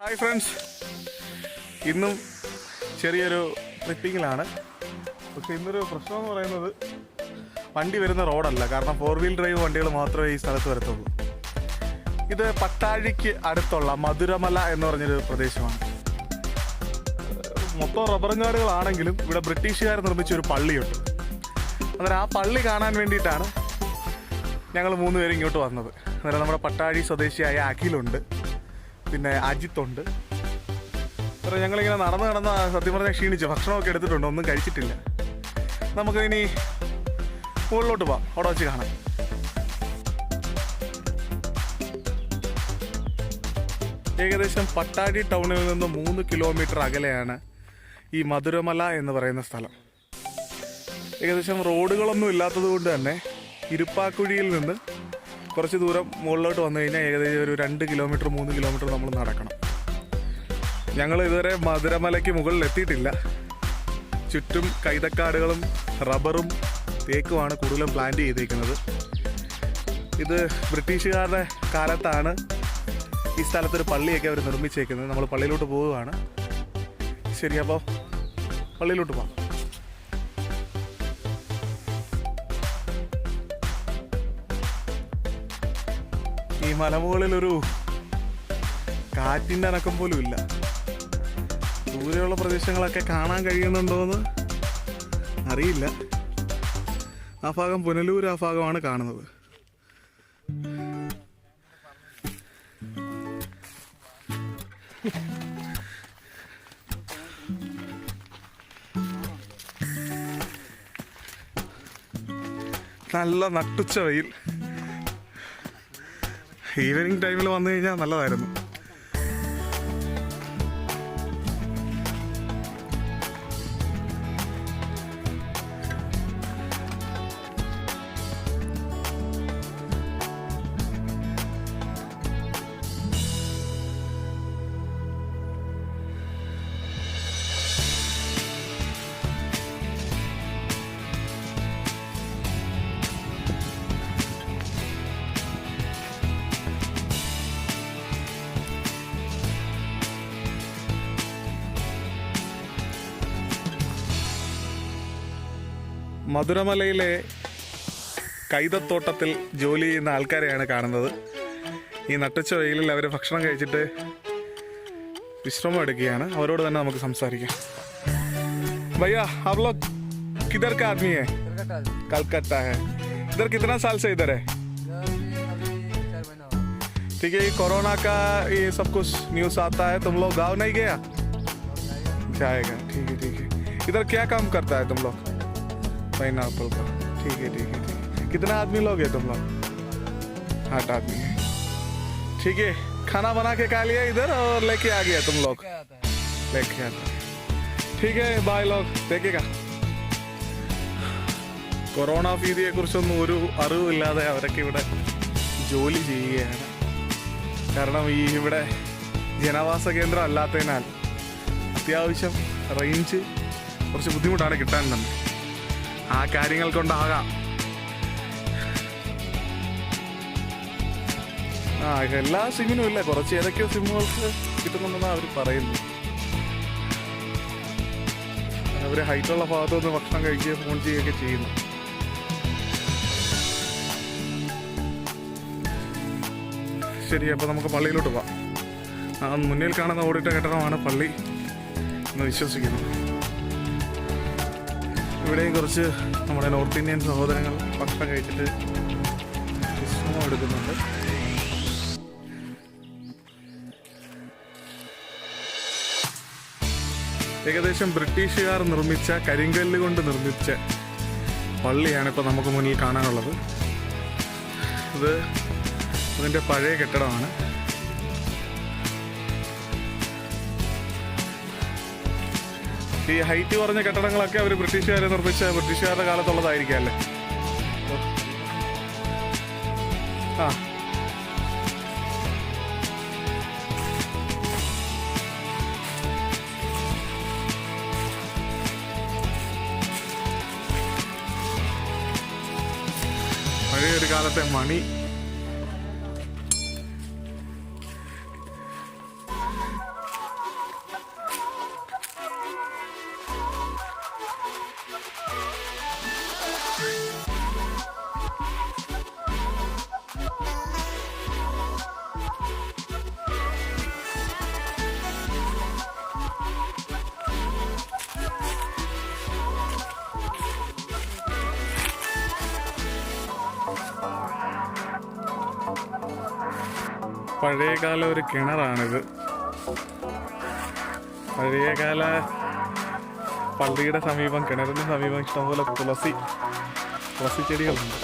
Hi friends, ഇന്നും ചെറിയൊരു ട്രിപ്പിങ്ങിലാണ്. പക്ഷെ ഇന്നൊരു പ്രശ്നം എന്ന് പറയുന്നത് വണ്ടി വരുന്ന റോഡല്ല. കാരണം 4-wheel ഡ്രൈവ് വണ്ടികൾ മാത്രമേ ഈ സ്ഥലത്ത് വരത്തുള്ളൂ. ഇത് പട്ടാഴിക്ക് അടുത്തുള്ള മധുരമല എന്ന് പറഞ്ഞൊരു പ്രദേശമാണ്. മൊത്തം റബ്ബറും കാടുകളാണെങ്കിലും ഇവിടെ ബ്രിട്ടീഷുകാർ നിർമ്മിച്ചൊരു പള്ളിയുണ്ട്. അന്നേരം ആ പള്ളി കാണാൻ വേണ്ടിയിട്ടാണ് ഞങ്ങൾ 3 പേരും ഇങ്ങോട്ട് വന്നത്. അന്നേരം നമ്മുടെ പട്ടാഴി സ്വദേശിയായ അഖിലുണ്ട്, പിന്നെ അജിത്തുണ്ട്. അപ്പോൾ ഞങ്ങളിങ്ങനെ നടന്ന് സത്യം പറഞ്ഞാൽ ക്ഷീണിച്ചു. ഭക്ഷണമൊക്കെ എടുത്തിട്ടുണ്ട്, ഒന്നും കഴിച്ചിട്ടില്ല. നമുക്ക് ഇനി മുകളിലോട്ട് പോവാം, അവിടെ വെച്ച് കാണാം. ഏകദേശം പട്ടാഴി ടൗണിൽ നിന്ന് 3 കിലോമീറ്റർ അകലെയാണ് ഈ മധുരമല എന്ന് പറയുന്ന സ്ഥലം. ഏകദേശം റോഡുകളൊന്നും ഇല്ലാത്തത് കൊണ്ട് തന്നെ ഇരുപ്പാക്കുഴിയിൽ നിന്ന് കുറച്ച് ദൂരം മുകളിലോട്ട് വന്നു കഴിഞ്ഞാൽ ഏകദേശം ഒരു 2 കിലോമീറ്റർ 3 കിലോമീറ്റർ നമ്മൾ നടക്കണം. ഞങ്ങൾ ഇതുവരെ മധുരമലയ്ക്ക് മുകളിൽ എത്തിയിട്ടില്ല. ചുറ്റും കൈതക്കാടുകളും റബ്ബറും തേക്കുമാണ് കൂടുതലും പ്ലാന്റ് ചെയ്തേക്കുന്നത്. ഇത് ബ്രിട്ടീഷുകാരുടെ കാലത്താണ് ഈ സ്ഥലത്തൊരു പള്ളിയൊക്കെ അവർ നിർമ്മിച്ചേക്കുന്നത്. നമ്മൾ പള്ളിയിലോട്ട് പോവുകയാണ്. ശരി, അപ്പോൾ പള്ളിയിലോട്ട് പോകാം. ഈ മലമുകളിലൊരു കാറ്റിൻ്റെ അനക്കം പോലും ഇല്ല. ദൂരെയുള്ള പ്രദേശങ്ങളൊക്കെ കാണാൻ കഴിയുന്നുണ്ടോയെന്ന് അറിയില്ല. ആ ഭാഗം പുനലൂർ, ആ ഭാഗമാണ് കാണുന്നത്. നല്ല നട്ടുച്ച വെയിൽ. ഈവനിങ് ടൈമിൽ വന്നു കഴിഞ്ഞാൽ നല്ലതായിരുന്നു. മധുരമലയിലെ കൈതത്തോട്ടത്തിൽ ജോലി ചെയ്യുന്ന ആൾക്കാരെയാണ് കാണുന്നത്. ഈ നട്ടുച്ച വെയിലിൽ അവർ ഭക്ഷണം കഴിച്ചിട്ട് വിശ്രമം എടുക്കുകയാണ്. അവരോട് തന്നെ നമുക്ക് സംസാരിക്കാം. भैया आप लोग किधर का आदमी है? कलकत्ता है. इधर कितना साल से इधर है? ठीक है. ये कोरोना का ये सब कुछ न्यूज़ आता है. तुम लोग गाँव नहीं गया? जाएगा. ठीक है ठीक है. इधर क्या काम करता है तुम लोग? पाइनएप्पल का. ठीक है ठीक है ठीक है. कितना आदमी लोग है तुम लोग? 8 आदमी है. ठीक है. खाना बना के खा लिया इधर और लेके आ गया तुम लोग? लेके आता है. ठीक है. बाय लोग. देखिएगा. കൊറോണ ഭീതിയെക്കുറിച്ചൊന്നും ഒരു അറിവില്ലാതെ അവരൊക്കെ ഇവിടെ ജോലി ചെയ്യുകയാണ്. കാരണം ഈ ഇവിടെ ജനവാസ കേന്ദ്രം അല്ലാത്തതിനാൽ അത്യാവശ്യം റേഞ്ച് കുറച്ച് ബുദ്ധിമുട്ടാണ് കിട്ടാൻ തന്നെ. ആ കാര്യങ്ങൾ കൊണ്ടാകാം. എല്ലാ സിമ്മിനും ഇല്ല, കുറച്ച് ഏതൊക്കെയോ സിമ്മുകൾക്ക് കിട്ടുന്നുണ്ടെന്നാണ് അവർ പറയുന്നത്. അവർ ഹൈറ്റുള്ള ഭാഗത്തുനിന്ന് ഭക്ഷണം കഴിക്കുകയും ഫോൺ ചെയ്യുകയൊക്കെ ചെയ്യുന്നു. ശരി, അപ്പോൾ നമുക്ക് പള്ളിയിലോട്ട് പോവാം. മുന്നിൽ കാണുന്ന ഓടിട്ട കെട്ടിടമാണ് പള്ളി എന്ന് വിശ്വസിക്കുന്നു. ഇവിടെയും കുറച്ച് നമ്മുടെ നോർത്ത് ഇന്ത്യൻ സഹോദരങ്ങൾ ഭക്ഷണം കഴിച്ചിട്ട് വിശ്രമം എടുക്കുന്നുണ്ട്. ഏകദേശം ബ്രിട്ടീഷുകാർ നിർമ്മിച്ച കരിങ്കല്ല് കൊണ്ട് നിർമ്മിച്ച പള്ളിയാണ് ഇപ്പോൾ നമുക്ക് മുന്നിൽ കാണാനുള്ളത്. ഇത് അതിൻ്റെ പഴയ കെട്ടിടമാണ്. ഈ ഹൈറ്റ് കുറഞ്ഞ കെട്ടിടങ്ങളൊക്കെ അവർ ബ്രിട്ടീഷുകാരുടെ കാലത്തുള്ളതായിരിക്കും അല്ലേ? പഴയൊരു കാലത്തെ മണി പഴയകാല ഒരു കിണറാണിത്. പഴയകാല പള്ളിയുടെ സമീപം, കിണറിന് സമീപം ഇഷ്ടംപോലെ തുളസി ചെടികളുണ്ട്.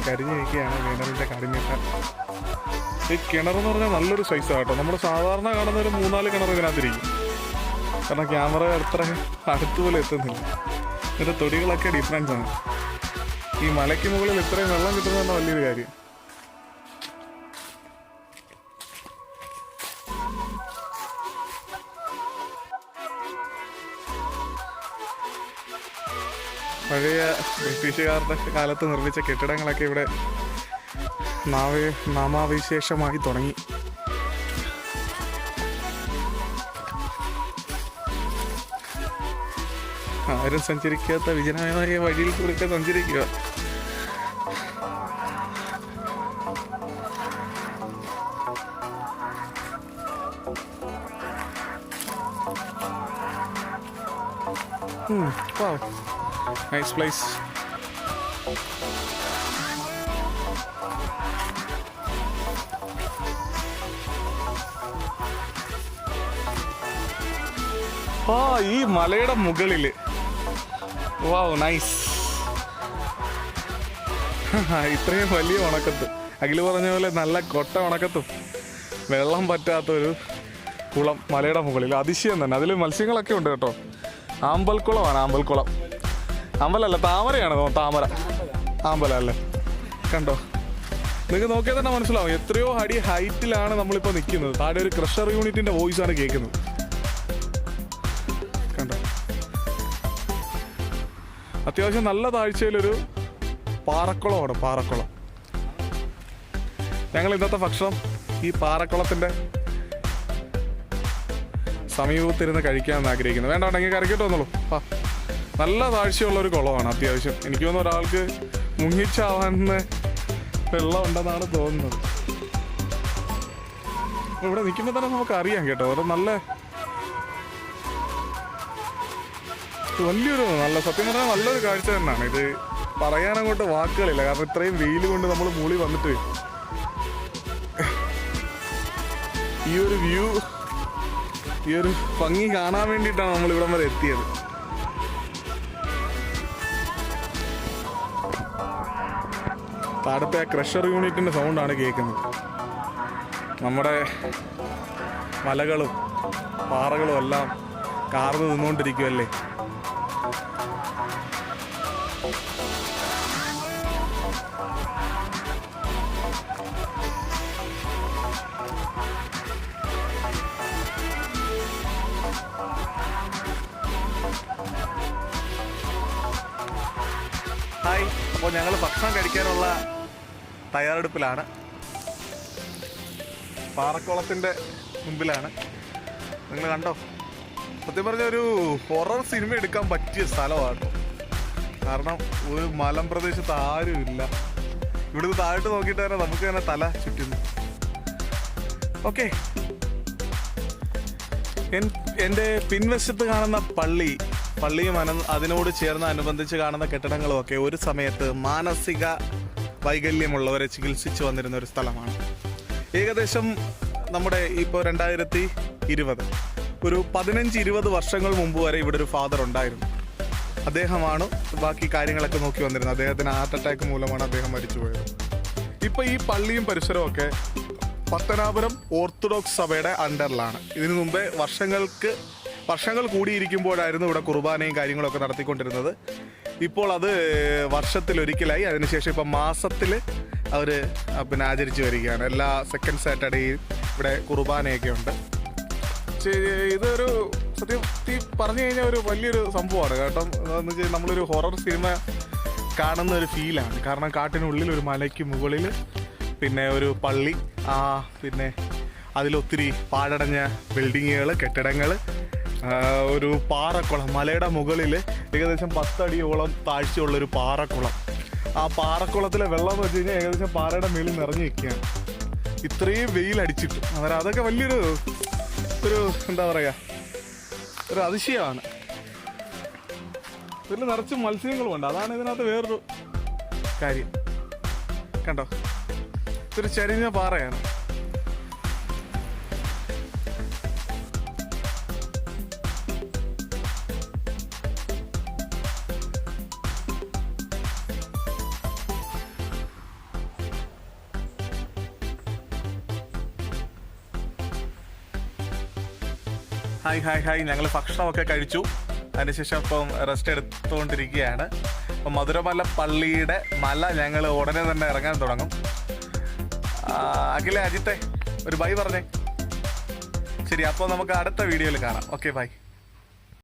കരിഞ്ഞു നിൽക്കുകയാണ് കിണറിൻ്റെ കടിഞ്ഞിട്ട്. ഈ കിണറെന്ന് പറഞ്ഞാൽ നല്ലൊരു സൈസാണ് കേട്ടോ. നമ്മൾ സാധാരണ കാണുന്ന ഒരു 3-4 കിണർ ഇതിനകത്തിരിക്കും. കാരണം ക്യാമറ അത്ര അടുത്തുപോലെ എത്തുന്നില്ല. ഇതിൻ്റെ തൊടികളൊക്കെ ഡിഫറൻസ് ആണ്. ഈ മലയ്ക്ക് മുകളിൽ ഇത്രയും വെള്ളം കിട്ടുന്നതാണ് വലിയൊരു കാര്യം. പഴയ ബ്രിട്ടീഷുകാരുടെ കാലത്ത് നിർമ്മിച്ച കെട്ടിടങ്ങളൊക്കെ ഇവിടെ നാമാവിശേഷമായി തുടങ്ങി. ആരും സഞ്ചരിക്കാത്ത വിജനമായ വഴിയിൽ കൂടെ സഞ്ചരിക്കുക. Wow, nice place. ഈ മലയുടെ മുകളില് വാവ് നൈസ്. ഇത്രയും വലിയ ഉണക്കത്ത്, അഖില് പറഞ്ഞ പോലെ നല്ല കൊട്ട ഉണക്കത്തും വെള്ളം പറ്റാത്തൊരു കുളം മലയുടെ മുകളിൽ. അതിശയം തന്നെ. അതിൽ മത്സ്യങ്ങളൊക്കെ ഉണ്ട് കേട്ടോ. ആമ്പൽക്കുളമാണ്. അമ്പലല്ല, താമരയാണ്. താമര, ആമ്പല അല്ലേ. കണ്ടോ, നിങ്ങൾക്ക് നോക്കിയാൽ തന്നെ മനസ്സിലാവും എത്രയോ അടി ഹൈറ്റിലാണ് നമ്മളിപ്പോൾ നിൽക്കുന്നത്. താഴെ ഒരു ക്രഷർ യൂണിറ്റിന്റെ വോയിസ് ആണ് കേൾക്കുന്നത്. കണ്ടോ, അത്യാവശ്യം നല്ല താഴ്ചയിലൊരു പാറക്കുളമാണ്. പാറക്കുളം. ഞങ്ങൾ ഇന്നത്തെ ഭക്ഷണം ഈ പാറക്കുളത്തിന്റെ സമീപത്തിരുന്ന് കഴിക്കാമെന്ന് ആഗ്രഹിക്കുന്നു. വേണ്ടെങ്കിൽ കരക്കിട്ട് വന്നോളൂ. നല്ല താഴ്ചയുള്ളൊരു കുളമാണ് അത്യാവശ്യം. എനിക്ക് തോന്നുന്നു ഒരാൾക്ക് മുങ്ങിച്ചാവാന് വെള്ളം ഉണ്ടെന്നാണ് തോന്നുന്നത്. ഇവിടെ നിൽക്കുമ്പോൾ തന്നെ നമുക്ക് അറിയാം കേട്ടോ. അത് നല്ല വലിയൊരു സത്യം പറഞ്ഞാൽ നല്ലൊരു കാഴ്ച തന്നെയാണ് ഇത്. പറയാനങ്ങോട്ട് വാക്കുകളില്ല. കാരണം ഇത്രയും വെയിൽ കൊണ്ട് നമ്മൾ മൂളി വന്നിട്ട് ഈ ഒരു വ്യൂ, ഈ ഒരു ഭംഗി കാണാൻ വേണ്ടിയിട്ടാണ് നമ്മൾ ഇവിടം വരെ എത്തിയത്. താഴത്തെ ആ ക്രഷർ യൂണിറ്റിന്റെ സൗണ്ടാണ് കേൾക്കുന്നത്. നമ്മുടെ മലകളും പാറകളും എല്ലാം കാർന്ന് നിന്നുകൊണ്ടിരിക്കുമല്ലേ. ഹായ്. അപ്പോൾ ഞങ്ങൾ ഭക്ഷണം കഴിക്കാനുള്ള തയ്യാറെടുപ്പിലാണ്. പാറക്കുളത്തിൻ്റെ മുമ്പിലാണ്. നിങ്ങൾ കണ്ടോ, സത്യം പറഞ്ഞ ഒരു ഹൊറർ സിനിമ എടുക്കാൻ പറ്റിയ സ്ഥലമാണ്. കാരണം ഒരു മലമ്പ്രദേശത്ത് ആരും ഇല്ല. ഇവിടുന്ന് താഴോട്ട് നോക്കിയിട്ട് തന്നെ നമുക്ക് തന്നെ തല ചുറ്റുന്നു. ഓക്കെ, എൻ്റെ പിൻവശത്ത് കാണുന്ന പള്ളിയും അതിനോട് ചേർന്ന് അനുബന്ധിച്ച് കാണുന്ന കെട്ടിടങ്ങളും ഒക്കെ ഒരു സമയത്ത് മാനസിക വൈകല്യമുള്ളവരെ ചികിത്സിച്ച് വന്നിരുന്ന ഒരു സ്ഥലമാണ്. ഏകദേശം നമ്മുടെ ഇപ്പോൾ 2020 ഒരു 15-20 വർഷങ്ങൾ മുമ്പ് വരെ ഇവിടെ ഒരു ഫാദർ ഉണ്ടായിരുന്നു. അദ്ദേഹമാണ് ബാക്കി കാര്യങ്ങളൊക്കെ നോക്കി വന്നിരുന്നത്. അദ്ദേഹത്തിന് ഹാർട്ട് അറ്റാക്ക് മൂലമാണ് അദ്ദേഹം മരിച്ചുപോയത്. ഇപ്പോൾ ഈ പള്ളിയും പരിസരവും ഒക്കെ പത്തനാപുരം ഓർത്തഡോക്സ് സഭയുടെ അണ്ടറിലാണ്. ഇതിനു മുമ്പേ വർഷങ്ങൾ കൂടിയിരിക്കുമ്പോഴായിരുന്നു ഇവിടെ കുർബാനയും കാര്യങ്ങളൊക്കെ നടത്തിക്കൊണ്ടിരുന്നത്. ഇപ്പോൾ അത് വർഷത്തിലൊരിക്കലായി. അതിനുശേഷം ഇപ്പം മാസത്തിൽ അവർ ആചരിച്ചു വരികയാണ്. എല്ലാ സെക്കൻഡ് സാറ്റർഡേയും ഇവിടെ കുർബാനയൊക്കെ ഉണ്ട്. ഇതൊരു സത്യം പറഞ്ഞു കഴിഞ്ഞാൽ ഒരു വലിയൊരു സംഭവമാണ് കേട്ടോ. എന്താണെന്ന് വെച്ചാൽ നമ്മളൊരു ഹൊറർ സിനിമ കാണുന്ന ഒരു ഫീലാണ്. കാരണം കാട്ടിനുള്ളിൽ ഒരു മലയ്ക്ക് മുകളിൽ പിന്നെ ഒരു പള്ളി, പിന്നെ അതിലൊത്തിരി പാഴടഞ്ഞ ബിൽഡിങ്ങുകൾ, കെട്ടിടങ്ങൾ, ഒരു പാറക്കുളം, മലയുടെ മുകളിൽ ഏകദേശം 10 അടിയോളം താഴ്ചയുള്ളൊരു പാറക്കുളം. ആ പാറക്കുളത്തിലെ വെള്ളം എന്ന് വെച്ച് കഴിഞ്ഞാൽ ഏകദേശം പാറയുടെ മേളിൽ നിറഞ്ഞു നിൽക്കുകയാണ്. ഇത്രയും വെയിലടിച്ചിട്ട് അതൊക്കെ വലിയൊരു എന്താ പറയുക, ഒരു അതിശയമാണ്. ഇതിൽ നിറച്ച് മത്സ്യങ്ങളുമുണ്ട്. അതാണ് ഇതിനകത്ത് വേറൊരു കാര്യം. കണ്ടോ, ഇതൊരു ചരിഞ്ഞ പാറയാണ്. ഹായ് ഞങ്ങൾ ഭക്ഷണമൊക്കെ കഴിച്ചു. അതിനുശേഷം ഇപ്പം റെസ്റ്റ് എടുത്തുകൊണ്ടിരിക്കുകയാണ്. അപ്പം മധുരമല പള്ളിയുടെ മല ഞങ്ങൾ ഉടനെ തന്നെ ഇറങ്ങാൻ തുടങ്ങും. അഖിലെ, അജിത്തെ ഒരു ബൈ പറഞ്ഞേ. ശരി, അപ്പോൾ നമുക്ക് അടുത്ത വീഡിയോയിൽ കാണാം. Okay, by.